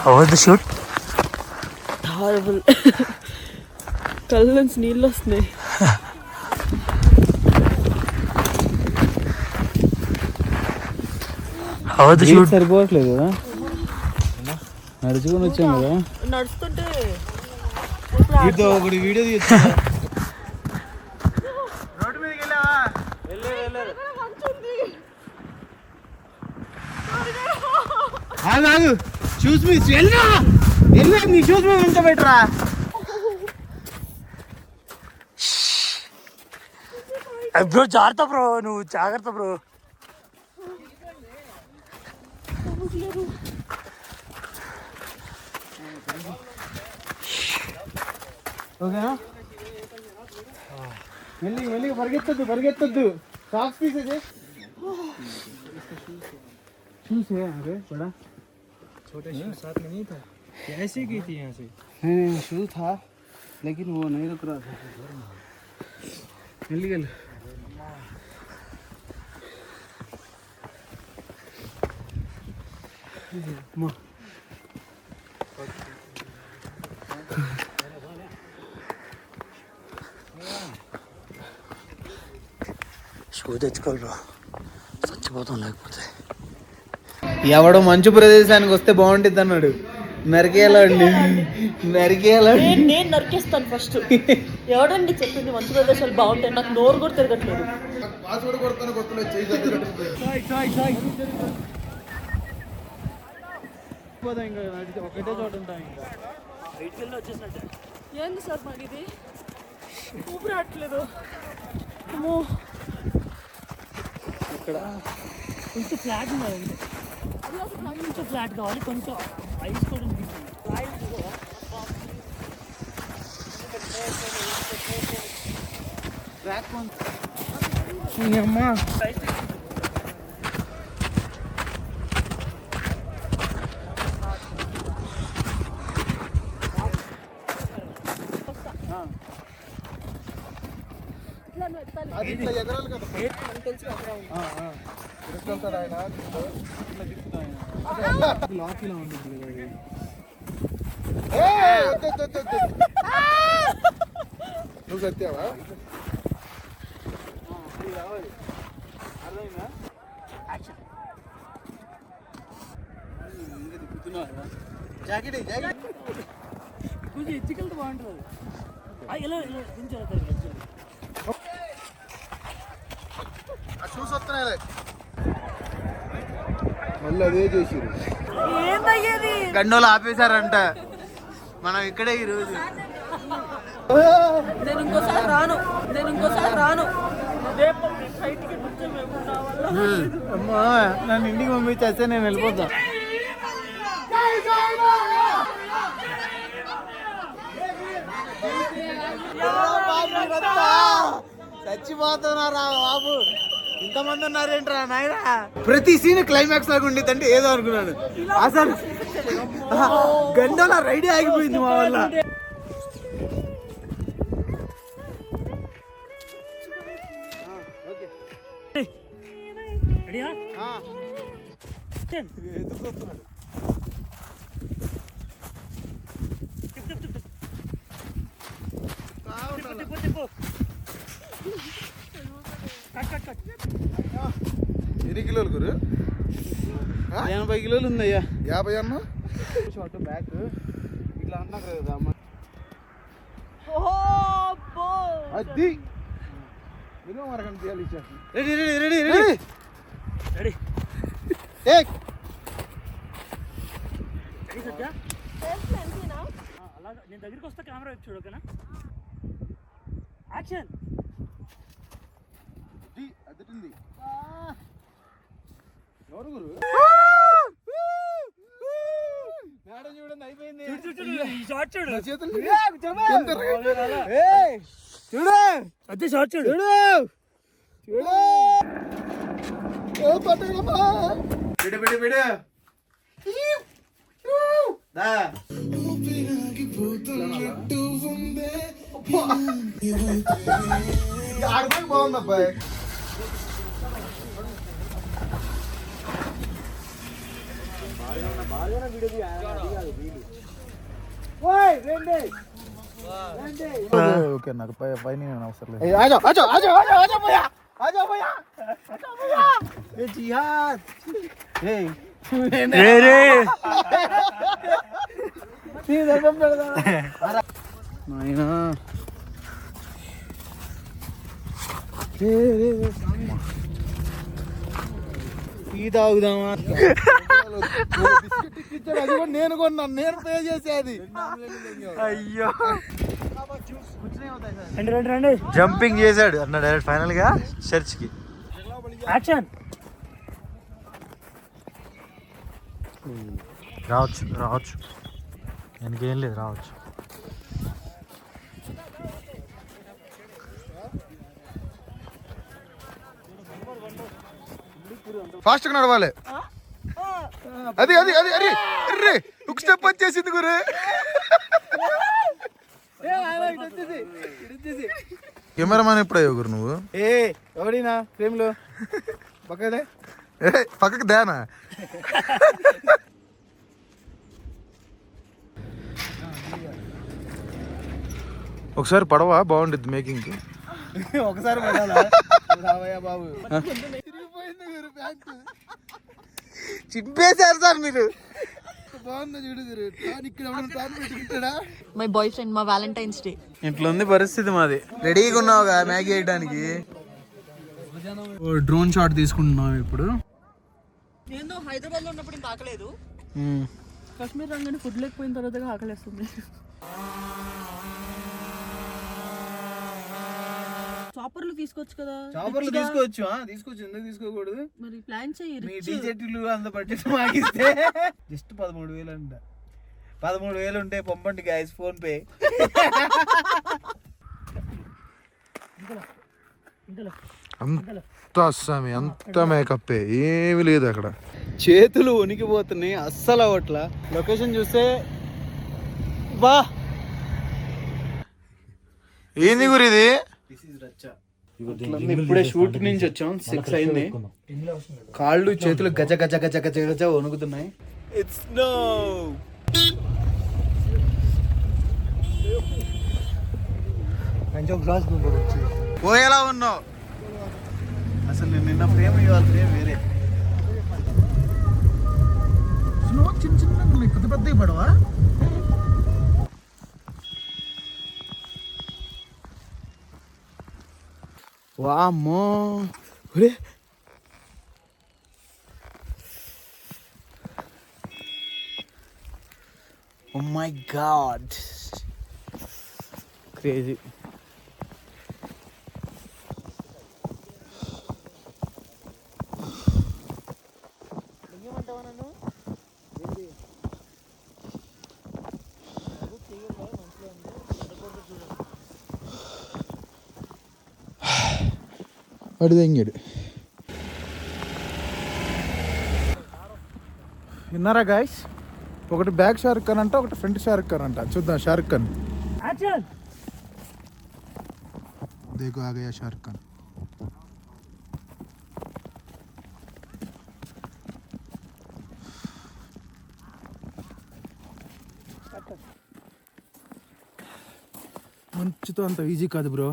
How was the shoot? Horrible. కళ్ళ నుంచి నీళ్ళు వస్తున్నాయి. How was the shoot? సరిపోవట్లేదు కదా, నడుచుకొని వచ్చాం కదా. నడుస్తుంటే ఒకటి వీడియో తీయచ్చు. రోడ్డు మీదకి వెళ్ళావా? ఆగు, షూస్ మీ వెళ్ళరా, నీ షూస్ మీద ఉంచ పెట్టరా. బ్రో జాగ్రత్త బ్రో, నువ్వు జాగ్రత్త బ్రో. ఓకేనా, మెల్లి పరిగెత్తద్దు. సాక్స్ తీసేది. शूज है अरे बड़ा छोटे शूज साथ में नहीं था, ऐसे की थी यहाँ से. नहीं शूज था लेकिन वो नहीं रुक रहा था. इलीगल షూ తెచ్చుకోవాలి బ్రో, చచ్చిపోతాం లేకపోతే. ఎవడో మంచు ప్రదేశానికి వస్తే బాగుంటుంది అన్నాడు. నరికేయాలండి. నేను నరికేస్తాను ఫస్ట్. ఎవడండి చెప్పింది మంచి ప్రదేశాలు బాగుంటాయి? నాకు నోరు కూడా తిరగట్లేదు. ఒకటే చోట ఉంటాం. ఏంది సార్ మాకు ఇది ఊపిరి రావట్లేదు. అమ్మో, ఇక్కడ కొంచెం ఫ్లాట్ ఉన్నది. కొంచెం ఫ్లాట్ కావాలి, కొంచెం ఐస్ కూడా ఉంది. అమ్మా లాకీలా ఉంటుంది కదా. నువ్వు సత్యావా? జాకెట్ కొంచెం ఎత్తుకెళ్తే బాగుంటుంది. ఇలా కొంచెం షూస్ వస్తున్నాయి మళ్ళీ అదే చేసిరు. ఏందయ్యేది? గండోలు ఆపేశారంట. మనం ఇక్కడే ఈరోజు. నేను ఇంకోసారి రాను. రేపు సైట్కి కొంచెం అమ్మా నన్ను ఇంటికి పంపించేస్తే నేను వెళ్ళిపోతా. చచ్చిపోతున్నారా బాబు, ఇంతమంది ఉన్నారేంట్రా నాయనా. ప్రతి సీన్ క్లైమాక్స్ లాగా ఉండేది అంటే ఏదో అనుకున్నాను. అసలు గంటల రైడే ఆగిపోయింది మా వల్ల. ఎన్ని కిలోలు గురు? 80 కిలోలు ఉందయ్యా. 50 అన్న షార్ట్ బ్యాక్ ఇట్లా అన్నా కదా. అది మినిమం అరగంట తీయాలి. ఇచ్చేస్తాను. రెడీ. అలాగా నేను దగ్గరికి వస్తా, కెమెరా వైపు చూడు. ఓకేనా? యాక్షన్. అదింది ఎవరు గురు? మేడం చూడండి అయిపోయింది. చూడు అదే షార్ట్ చూడు. బిడు ఆడిపోయి బాగుంది అబ్బాయి. ఓకే నాకు పైన అవసరం లేదు ఆజో ఆజో ఆజో ఆజో ఆజో భయ్యా ఆజో భయ్యా ఆజో భయ్యా ఏ జిహాద్ ఏ రే రే నీ దండం పెడదా నాయనా రే రే టీ తాగుదామా అది కూడా నేను కొన్నాను నేను పే చేసేది అయ్యో రండి రండి రండి జంపింగ్ చేశాడు అన్న డైరెక్ట్ ఫైనల్ గా చర్చ్ కి యాక్షన్ రావచ్చు రావచ్చు వెనకేం లేదు రావచ్చు ఫాస్ట్ గా నడవాలి అది అది అది అరే అరే ఒక స్టెప్ వచ్చేసింది గురు కెమెరామాన్ ఎప్పుడయ్యో గురు నువ్వు ఏ ఎవడినా ఫ్రేమ్ లో పక్కదే పక్కకి దానా ఒకసారి పడవా బాగుండిద్ది మేకింగ్ కి ఒకసారి బాబు చింపేశారు సార్ మీరు మై బాయ్ ఫ్రెండ్ మా వ్యాలంటైన్స్ డే ఇట్లా ఉంది పరిస్థితి మాది రెడీగా ఉన్నావుగా మ్యాగీ వేయడానికి డ్రోన్ షాట్ తీసుకుంటున్నాం ఇప్పుడు నేను హైదరాబాద్ లో ఉన్నప్పుడు ఇంకా ఆకలేదు కాశ్మీర్ రంగానే ఫుడ్ లేకపోయిన తర్వాత ఆకలేస్తుంది చాపర్లు తీసుకోవచ్చు కదా చాపర్లు తీసుకోవచ్చు ఎందుకు తీసుకోకూడదు మరి ప్లాన్ చెయ్యి మీ డీజెట్లు అంత బడ్జెట్ మాగిస్తే జస్ట్ 13,000 అంట 13,000 ఉంటే పంపండి గైస్ ఫోన్ పే అంత అస్సామి అంత మేకప్ ఏమి లేదు అక్కడ చేతులు వణికిపోతున్నాయి అస్సలు అవట్లా లొకేషన్ చూస్తే బా ఏంది గురి ఇది ఇప్పుడే షూట్ నుంచి వచ్చాం 6 అయింది కాళ్ళు చేతులు గజ గజ గజ గజ గజ వణుకుతున్నాయి ఇట్స్ నో పోయేలా ఉన్నావు అసలు నేను నిన్న ఫ్రేమ్ ఇవ్వాలి ఫ్రేమ్ వేరే స్నో చిన్న చిన్న ఉన్నాయి పెద్ద పెద్దవి పడవా వామ్మో ఒరే ఓ మై గాడ్ క్రేజీ అడి తెంగాడు విన్నారా గాయస్ ఒకటి బ్యాక్ షారుఖ్ ఖాన్ అంట ఒకటి ఫ్రంట్ షారుఖ్ ఖాన్ అంట చూద్దాం షారుఖ్ ఖాన్ యాక్షన్ देखो आ गया शाहरुख खान మంచుతో అంత ఈజీ కాదు బ్రో